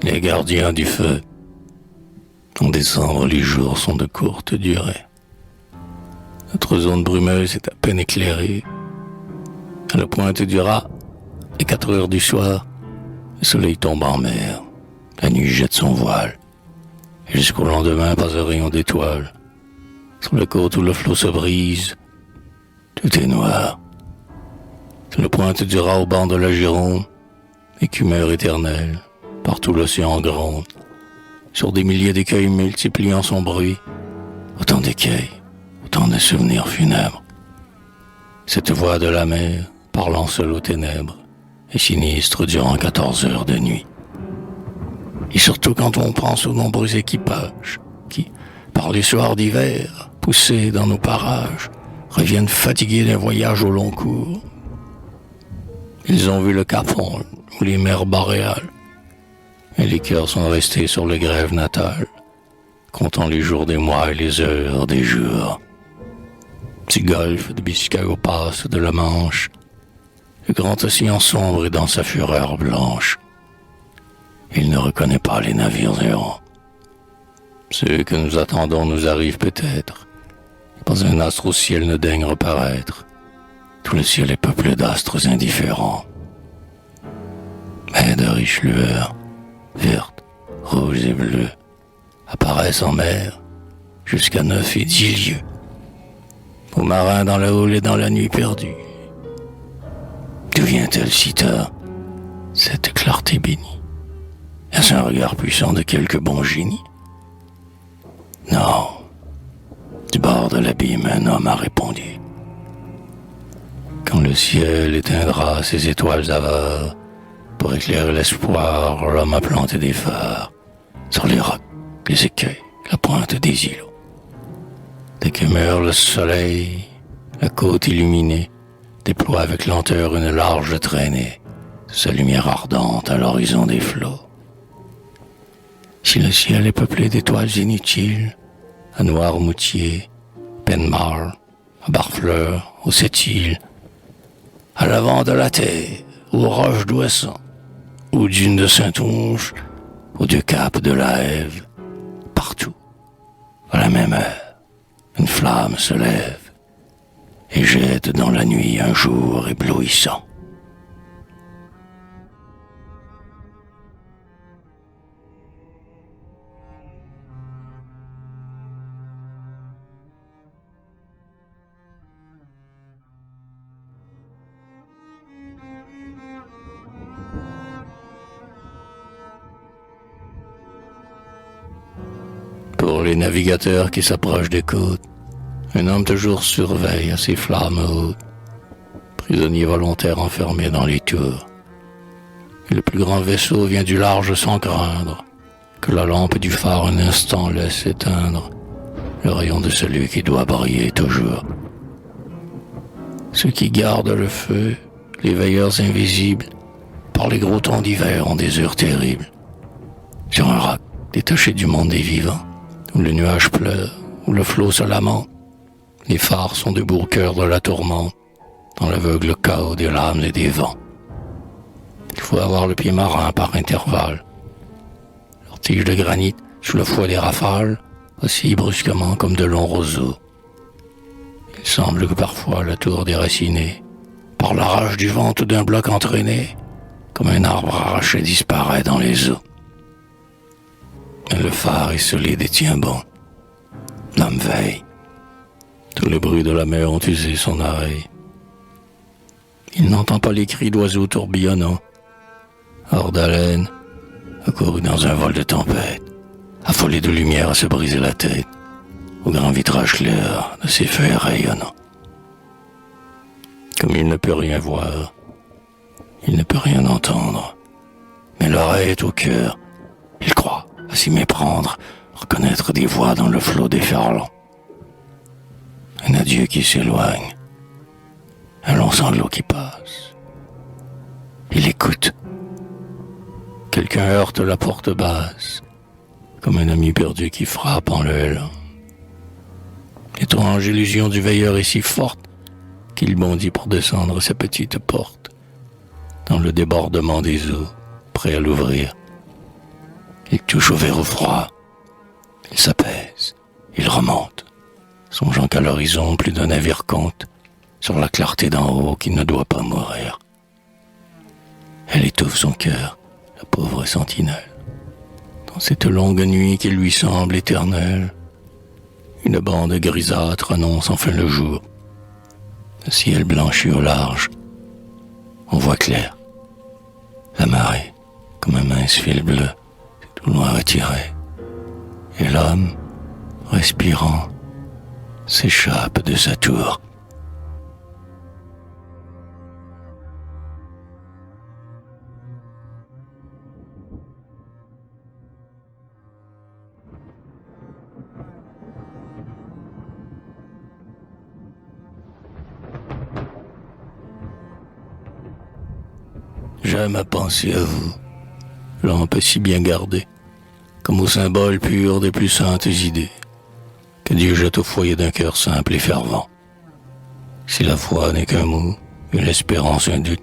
les gardiens du feu. En décembre, les jours sont de courte durée. Notre zone brumeuse est à peine éclairée. À la pointe du rat, à 4 heures du soir, le soleil tombe en mer. La nuit jette son voile. Et jusqu'au lendemain, pas un rayon d'étoiles. Sur la côte où le flot se brise, tout est noir. Sur la pointe du rat au bord de la Gironde, écumeur éternelle, partout l'océan gronde. Sur des milliers d'écueils multipliant son bruit, autant d'écueils, autant de souvenirs funèbres. Cette voix de la mer, parlant seule aux ténèbres, est sinistre durant 14 heures de nuit. Et surtout quand on pense aux nombreux équipages qui, par les soirs d'hiver, poussés dans nos parages, reviennent fatigués d'un voyage au long cours. Ils ont vu le Cap Horn ou les mers boréales, et les cœurs sont restés sur le grève natal, comptant les jours des mois et les heures des jours. Petit golfe de Biscayo passe de la Manche, le grand océan sombre est dans sa fureur blanche. Il ne reconnaît pas les navires errants. Ceux que nous attendons nous arrivent peut-être. Pas un astre au ciel ne daigne reparaître. Tout le ciel est peuplé d'astres indifférents. Mais de riches lueurs, vertes, rouges et bleues, apparaissent en mer jusqu'à 9 et 10 lieues. Aux marins dans la houle et dans la nuit perdue. D'où vient-elle si tard, cette clarté bénie? Est-ce un regard puissant de quelque bon génie? Non. Du bord de l'abîme, un homme a répondu. Quand le ciel éteindra ses étoiles avares, pour éclairer l'espoir, l'homme a planté des phares sur les rocs, les écueils, la pointe des îlots. Dès que meurt le soleil, la côte illuminée déploie avec lenteur une large traînée de sa lumière ardente à l'horizon des flots. Si le ciel est peuplé d'étoiles inutiles, à Noirmoutier, Penmar, à Barfleur, aux Sept-Îles, à l'avant de la terre, aux roches d'Ouessant, aux dunes de Saint-Onge, aux deux caps de la Hève, partout, à la même heure, une flamme se lève et jette dans la nuit un jour éblouissant. Pour les navigateurs qui s'approchent des côtes, un homme toujours surveille à ses flammes hautes, prisonnier volontaire enfermé dans les tours. Et le plus grand vaisseau vient du large sans craindre que la lampe du phare un instant laisse éteindre le rayon de celui qui doit briller toujours. Ceux qui gardent le feu, les veilleurs invisibles, par les gros temps d'hiver ont des heures terribles. Sur un roc détaché du monde des vivants, où le nuage pleure, où le flot se lamente, les phares sont debout au cœur de la tourmente, dans l'aveugle chaos des lames et des vents. Il faut avoir le pied marin par intervalle. Leur tige de granit, sous le fouet des rafales, oscille brusquement comme de longs roseaux. Il semble que parfois la tour déracinée, par la rage du vent ou d'un bloc entraîné, comme un arbre arraché disparaît dans les eaux. Mais le phare est solide et tient bon. L'homme veille. Tous les bruits de la mer ont usé son oreille. Il n'entend pas les cris d'oiseaux tourbillonnants. Hors d'haleine, accouru dans un vol de tempête, affolé de lumière à se briser la tête, au grand vitrage clair de ses feux rayonnants. Comme il ne peut rien voir, il ne peut rien entendre, mais l'oreille est au cœur. Il croit à s'y méprendre, reconnaître des voix dans le flot déferlant. Un adieu qui s'éloigne, un long sanglot qui passe. Il écoute. Quelqu'un heurte la porte basse, comme un ami perdu qui frappe en le hélant. L'étrange illusion du veilleur est si forte qu'il bondit pour descendre sa petite porte, dans le débordement des eaux, prêt à l'ouvrir. Il touche au verrou froid. Il s'apaise. Il remonte, songeant qu'à l'horizon plus d'un navire compte sur la clarté d'en haut qui ne doit pas mourir. Elle étouffe son cœur, la pauvre sentinelle. Dans cette longue nuit qui lui semble éternelle, une bande grisâtre annonce enfin le jour. Le ciel blanchit au large. On voit clair. La marée, comme un mince fil bleu, s'est tout loin retirée. Et l'homme, respirant, s'échappe de sa tour. J'aime à penser à vous, lampe si bien gardée, comme au symbole pur des plus saintes idées, que Dieu jette au foyer d'un cœur simple et fervent. Si la foi n'est qu'un mot, et l'espérance un doute,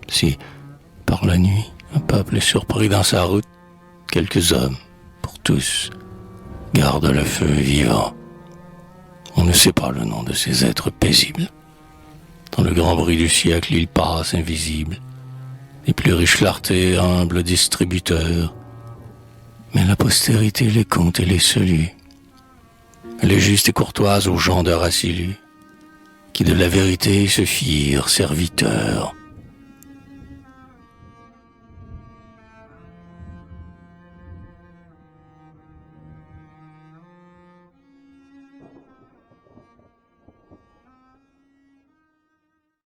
si, par la nuit, un peuple est surpris dans sa route, quelques hommes, pour tous, gardent le feu vivant. On ne sait pas le nom de ces êtres paisibles. Dans le grand bruit du siècle, ils passent invisibles, les plus riches clartés, humbles distributeurs. Mais la postérité les compte et les salue. Elle est juste et courtoise aux gens de race élue, qui de la vérité se firent serviteurs.